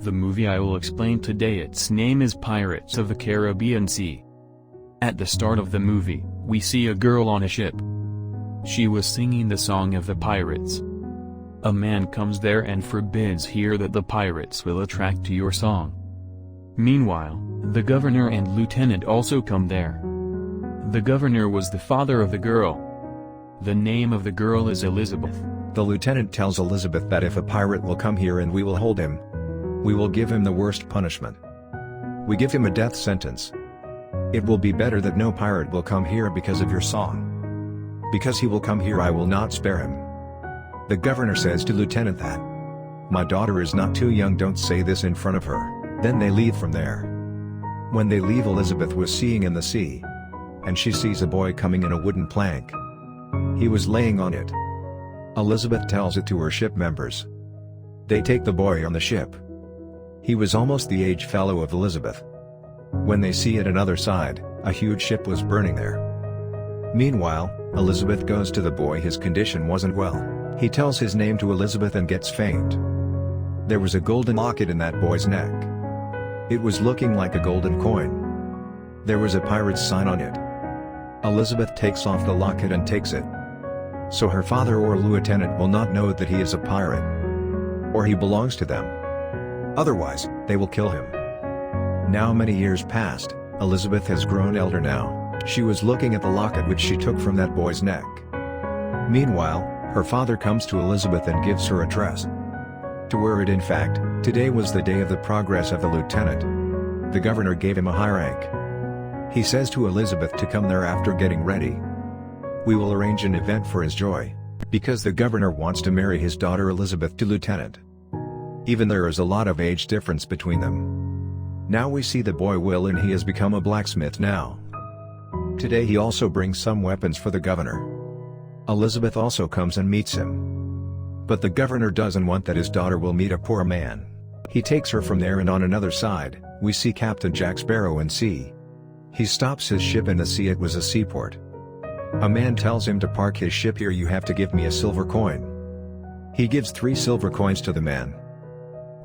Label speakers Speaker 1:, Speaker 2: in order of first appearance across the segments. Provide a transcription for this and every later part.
Speaker 1: The movie I will explain today, its name is Pirates of the Caribbean Sea. At the start of the movie, we see a girl on a ship. She was singing the song of the pirates. A man comes there and forbids her that the pirates will attract to your song. Meanwhile, the governor and lieutenant also come there. The governor was the father of the girl. The name of the girl is Elizabeth.
Speaker 2: The lieutenant tells Elizabeth that if a pirate will come here and we will hold him, we will give him the worst punishment. We give him a death sentence. It will be better that no pirate will come here because of your song. Because he will come here, I will not spare him. The governor says to Lieutenant that, "My daughter is not too young, don't say this in front of her." Then they leave from there. When they leave, Elizabeth was seeing in the sea, and she sees a boy coming in a wooden plank. He was laying on it. Elizabeth tells it to her ship members. They take the boy on the ship. He was almost the age fellow of Elizabeth. When they see at another side, a huge ship was burning there. Meanwhile, Elizabeth goes to the boy. His condition wasn't well. He tells his name to Elizabeth and gets faint. There was a golden locket in that boy's neck. It was looking like a golden coin. There was a pirate's sign on it. Elizabeth takes off the locket and takes it. So her father or lieutenant will not know that he is a pirate, or he belongs to them. Otherwise, they will kill him. Now many years passed. Elizabeth has grown elder now. She was looking at the locket which she took from that boy's neck. Meanwhile, her father comes to Elizabeth and gives her a dress to wear it. In fact, today was the day of the progress of the lieutenant. The governor gave him a high rank. He says to Elizabeth to come there after getting ready. We will arrange an event for his joy, because the governor wants to marry his daughter Elizabeth to lieutenant. Even there is a lot of age difference between them. Now we see the boy Will, and he has become a blacksmith now. Today he also brings some weapons for the governor. Elizabeth also comes and meets him. But the governor doesn't want that his daughter will meet a poor man. He takes her from there, and on another side, we see Captain Jack Sparrow in sea. He stops his ship in the sea. It was a seaport. A man tells him to park his ship here. You have to give me a silver coin. He gives 3 silver coins to the man.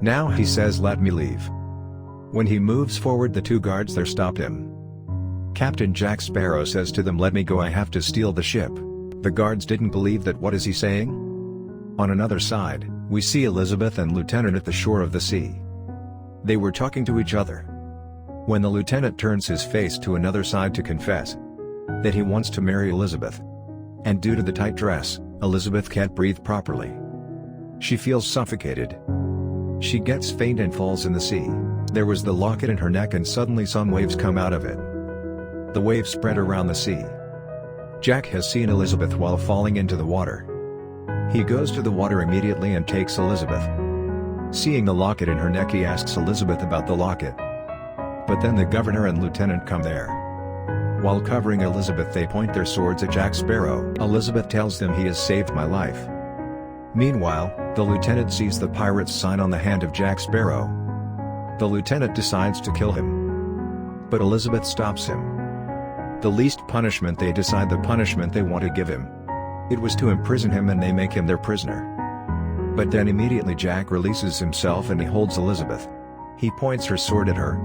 Speaker 2: Now he says, "Let me leave." When he moves forward, the 2 guards there stopped him. Captain Jack Sparrow says to them, "Let me go, I have to steal the ship." The guards didn't believe that. What is he saying? On another side, we see Elizabeth and Lieutenant at the shore of the sea. They were talking to each other. When the lieutenant turns his face to another side to confess that he wants to marry Elizabeth, and due to the tight dress, Elizabeth can't breathe properly. She feels suffocated. She gets faint and falls in the sea. There was the locket in her neck, and suddenly some waves come out of it. The waves spread around the sea. Jack has seen Elizabeth while falling into the water. He goes to the water immediately and takes Elizabeth. Seeing the locket in her neck, he asks Elizabeth about the locket. But then the governor and lieutenant come there. While covering Elizabeth, they point their swords at Jack Sparrow. Elizabeth tells them, "He has saved my life." Meanwhile, the lieutenant sees the pirate's sign on the hand of Jack Sparrow. The lieutenant decides to kill him, but Elizabeth stops him. The least punishment, they decide the punishment they want to give him. It was to imprison him, and they make him their prisoner. But then immediately Jack releases himself and he holds Elizabeth. He points her sword at her.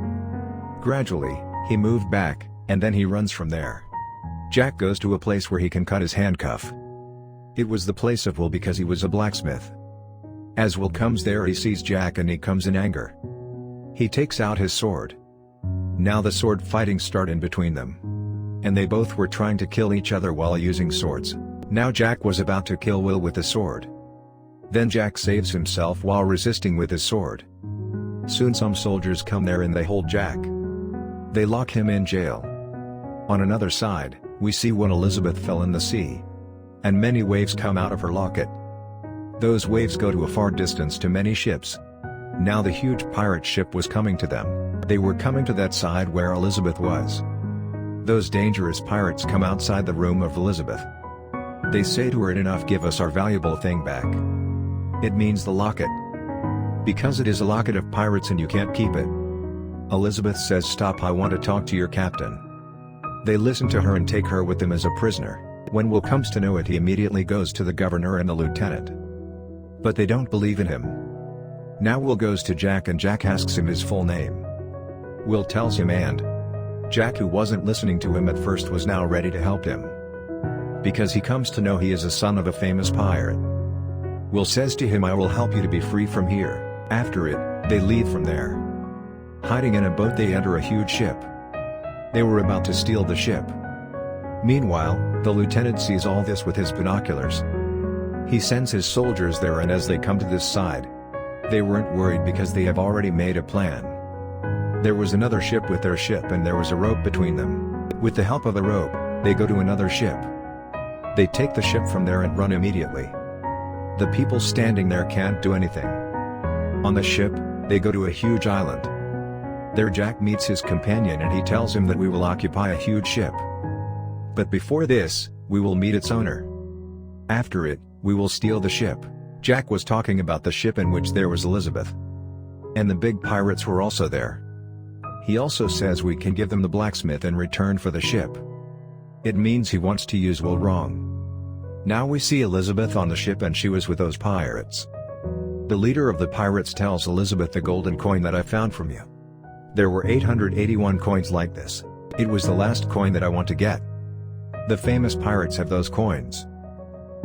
Speaker 2: Gradually, he moved back, and then he runs from there. Jack goes to a place where he can cut his handcuff. It was the place of Will, because he was a blacksmith. As Will comes there, he sees Jack and he comes in anger. He takes out his sword. Now the sword fighting start in between them. And they both were trying to kill each other while using swords. Now Jack was about to kill Will with the sword. Then Jack saves himself while resisting with his sword. Soon some soldiers come there and they hold Jack. They lock him in jail. On another side, we see when Elizabeth fell in the sea, and many waves come out of her locket. Those waves go to a far distance to many ships. Now the huge pirate ship was coming to them. They were coming to that side where Elizabeth was. Those dangerous pirates come outside the room of Elizabeth. They say to her, "Enough, give us our valuable thing back." It means the locket. Because it is a locket of pirates and you can't keep it. Elizabeth says, "Stop, I want to talk to your captain." They listen to her and take her with them as a prisoner. When Will comes to know it, he immediately goes to the governor and the lieutenant. But they don't believe in him. Now Will goes to Jack and Jack asks him his full name. Will tells him, and Jack, who wasn't listening to him at first, was now ready to help him, because he comes to know he is a son of a famous pirate. Will says to him, I will help you to be free from here. After it, they leave from there. Hiding in a boat, they enter a huge ship. They were about to steal the ship. Meanwhile, the lieutenant sees all this with his binoculars. He sends his soldiers there, and as they come to this side, they weren't worried because they have already made a plan. There was another ship with their ship, and there was a rope between them. With the help of the rope, they go to another ship. They take the ship from there and run immediately. The people standing there can't do anything. On the ship, they go to a huge island. There Jack meets his companion and he tells him that we will occupy a huge ship. But before this, we will meet its owner. After it, we will steal the ship. Jack was talking about the ship in which there was Elizabeth. And the big pirates were also there. He also says we can give them the blacksmith in return for the ship. It means he wants to use Will wrong. Now we see Elizabeth on the ship, and she was with those pirates. The leader of the pirates tells Elizabeth, the golden coin that I found from you. There were 881 coins like this. It was the last coin that I want to get. The famous pirates have those coins.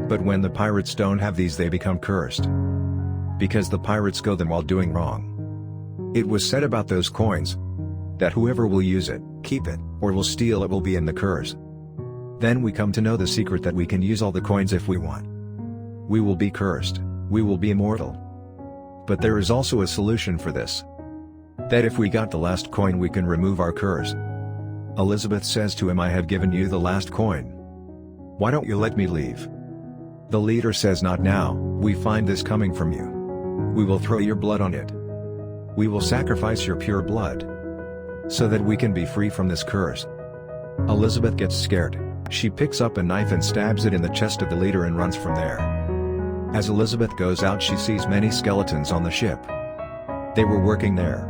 Speaker 2: But when the pirates don't have these, they become cursed, because the pirates go them while doing wrong. It was said about those coins that whoever will use it, keep it, or will steal it will be in the curse. Then we come to know the secret that we can use all the coins if we want. We will be cursed, we will be immortal. But there is also a solution for this. That if we got the last coin, we can remove our curse. Elizabeth says to him, I have given you the last coin. Why don't you let me leave? The leader says, not now, we find this coming from you. We will throw your blood on it. We will sacrifice your pure blood, so that we can be free from this curse. Elizabeth gets scared. She picks up a knife and stabs it in the chest of the leader and runs from there. As Elizabeth goes out, she sees many skeletons on the ship. They were working there.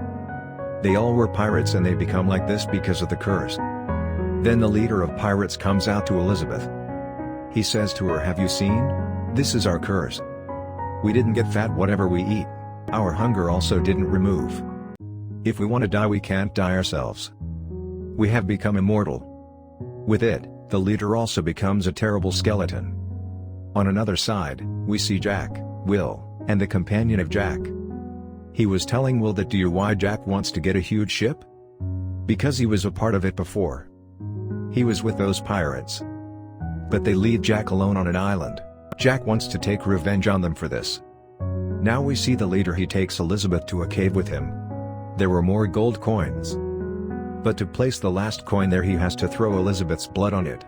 Speaker 2: They all were pirates, and they become like this because of the curse. Then the leader of pirates comes out to Elizabeth. He says to her, have you seen? This is our curse. We didn't get fat whatever we eat. Our hunger also didn't remove. If we want to die, we can't die ourselves. We have become immortal. With it, the leader also becomes a terrible skeleton. On another side, we see Jack, Will, and the companion of Jack. He was telling Will that, do you know why Jack wants to get a huge ship? Because he was a part of it before. He was with those pirates. But they leave Jack alone on an island. Jack wants to take revenge on them for this. Now we see the leader, he takes Elizabeth to a cave with him. There were more gold coins. But to place the last coin there, he has to throw Elizabeth's blood on it.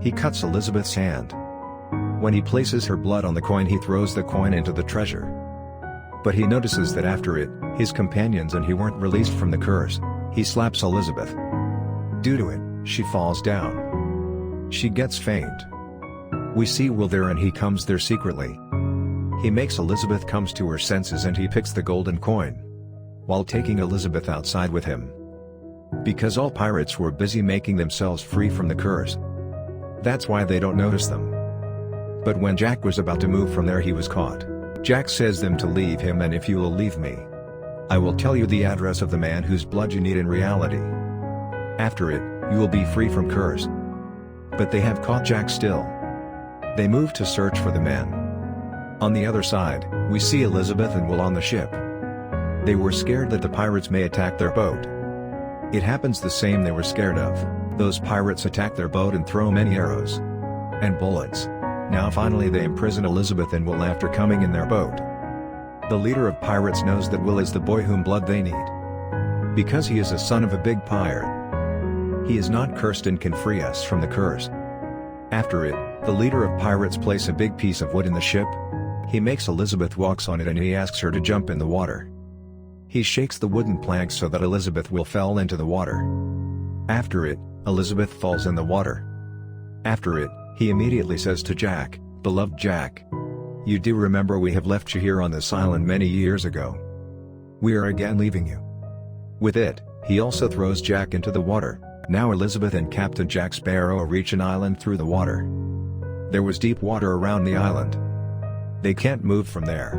Speaker 2: He cuts Elizabeth's hand. When he places her blood on the coin, he throws the coin into the treasure. But he notices that after it, his companions and he weren't released from the curse. He slaps Elizabeth. Due to it, she falls down. She gets faint. We see Will there, and he comes there secretly. He makes Elizabeth comes to her senses, and he picks the golden coin, while taking Elizabeth outside with him. Because all pirates were busy making themselves free from the curse. That's why they don't notice them. But when Jack was about to move from there, he was caught. Jack says them to leave him, and if you will leave me, I will tell you the address of the man whose blood you need in reality. After it, you will be free from curse. But they have caught Jack still. They move to search for the man. On the other side, we see Elizabeth and Will on the ship. They were scared that the pirates may attack their boat. It happens the same they were scared of. Those pirates attack their boat and throw many arrows and bullets. Now finally they imprison Elizabeth and Will after coming in their boat. The leader of pirates knows that Will is the boy whom blood they need, because he is a son of a big pirate. He is not cursed and can free us from the curse. After it, the leader of pirates places a big piece of wood in the ship. He makes Elizabeth walks on it, and he asks her to jump in the water. He shakes the wooden planks so that Elizabeth will fall into the water. After it, Elizabeth falls in the water. After it, he immediately says to Jack, beloved Jack, you do remember we have left you here on this island many years ago. We are again leaving you. With it, he also throws Jack into the water. Now Elizabeth and Captain Jack Sparrow reach an island through the water. There was deep water around the island. They can't move from there.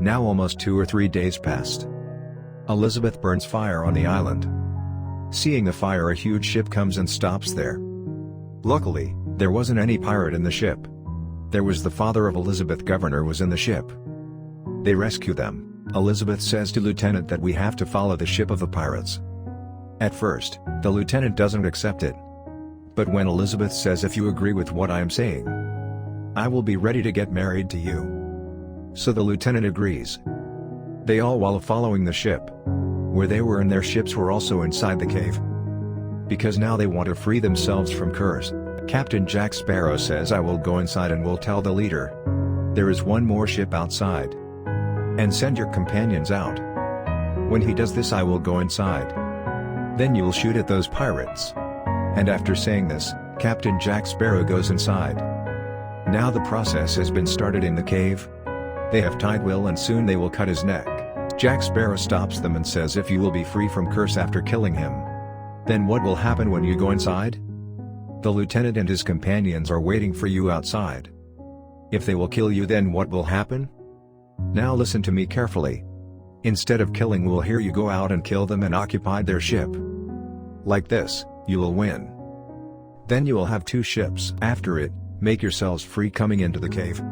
Speaker 2: Now almost 2 or 3 days passed. Elizabeth burns fire on the island. Seeing the fire, a huge ship comes and stops there. Luckily, there wasn't any pirate in the ship. There was the father of Elizabeth. Governor was in the ship. They rescue them. Elizabeth says to Lieutenant that we have to follow the ship of the pirates. At first, the lieutenant doesn't accept it. But when Elizabeth says, if you agree with what I am saying, I will be ready to get married to you. So the lieutenant agrees. They all, while following the ship, where they were in their ships, were also inside the cave. Because now they want to free themselves from curse. Captain Jack Sparrow says, I will go inside and will tell the leader. There is one more ship outside. And send your companions out. When he does this, I will go inside. Then you'll shoot at those pirates. And after saying this, Captain Jack Sparrow goes inside. Now the process has been started in the cave. They have tied Will and soon they will cut his neck. Jack Sparrow stops them and says, if you will be free from curse after killing him, then what will happen when you go inside? The lieutenant and his companions are waiting for you outside. If they will kill you, then what will happen? Now listen to me carefully. Instead of killing Will here, you go out and kill them and occupy their ship. Like this, you will win. Then you will have 2 ships. After it, make yourselves free coming into the cave.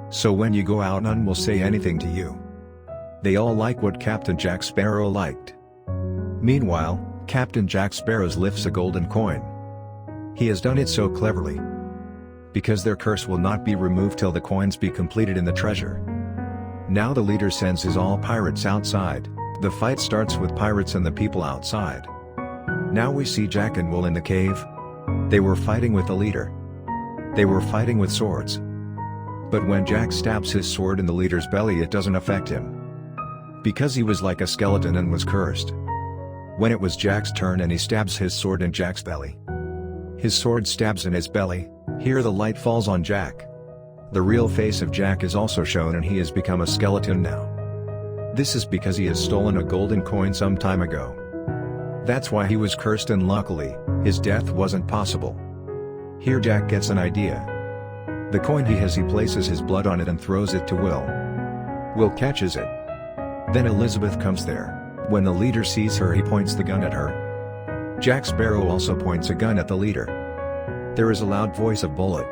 Speaker 2: So when you go out, none will say anything to you. They all like what Captain Jack Sparrow liked. Meanwhile, Captain Jack Sparrow lifts a golden coin. He has done it so cleverly. Because their curse will not be removed till the coins be completed in the treasure. Now the leader sends his all pirates outside. The fight starts with pirates and the people outside. Now we see Jack and Will in the cave. They were fighting with the leader. They were fighting with swords. But when Jack stabs his sword in the leader's belly, it doesn't affect him. Because he was like a skeleton and was cursed. When it was Jack's turn and he stabs his sword in Jack's belly. His sword stabs in his belly. Here the light falls on Jack. The real face of Jack is also shown and he has become a skeleton now. This is because he has stolen a golden coin some time ago. That's why he was cursed, and luckily, his death wasn't possible. Here Jack gets an idea. The coin he has, he places his blood on it and throws it to Will. Will catches it. Then Elizabeth comes there. When the leader sees her, he points the gun at her. Jack Sparrow also points a gun at the leader. There is a loud voice of bullet.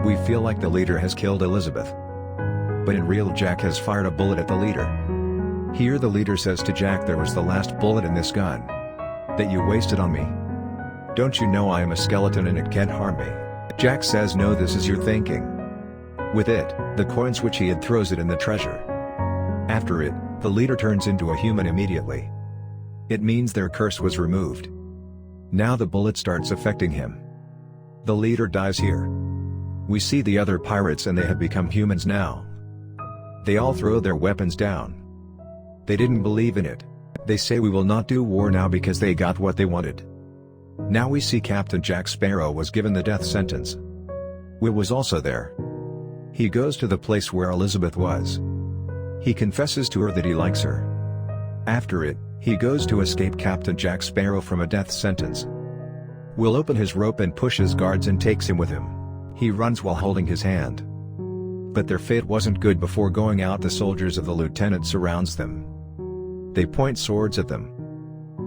Speaker 2: We feel like the leader has killed Elizabeth. But in real, Jack has fired a bullet at the leader. Here the leader says to Jack, there was the last bullet in this gun that you wasted on me. Don't you know I am a skeleton and it can't harm me? Jack says, no, this is your thinking. With it, the coins which he had, throws it in the treasure. After it, the leader turns into a human immediately. It means their curse was removed. Now the bullet starts affecting him. The leader dies here. We see the other pirates and they have become humans now. They all throw their weapons down. They didn't believe in it. They say we will not do war now because they got what they wanted. Now we see Captain Jack Sparrow was given the death sentence. Will was also there. He goes to the place where Elizabeth was. He confesses to her that he likes her. After it, he goes to escape Captain Jack Sparrow from a death sentence. Will open his rope and pushes guards and takes him with him. He runs while holding his hand. But their fate wasn't good. Before going out, the soldiers of the lieutenant surrounds them. They point swords at them.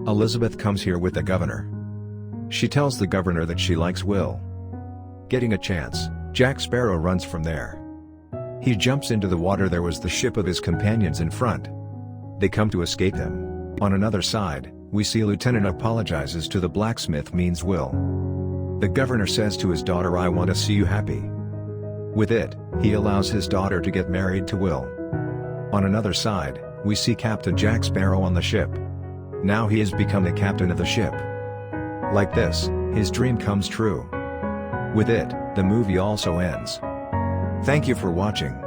Speaker 2: Elizabeth comes here with the governor. She tells the governor that she likes Will. Getting a chance, Jack Sparrow runs from there. He jumps into the water. There was the ship of his companions in front. They come to escape him. On another side, we see Lieutenant apologizes to the blacksmith, means Will. The governor says to his daughter, I want to see you happy. With it, he allows his daughter to get married to Will. On another side, we see Captain Jack Sparrow on the ship. Now he has become the captain of the ship. Like this, his dream comes true. With it, the movie also ends. Thank you for watching.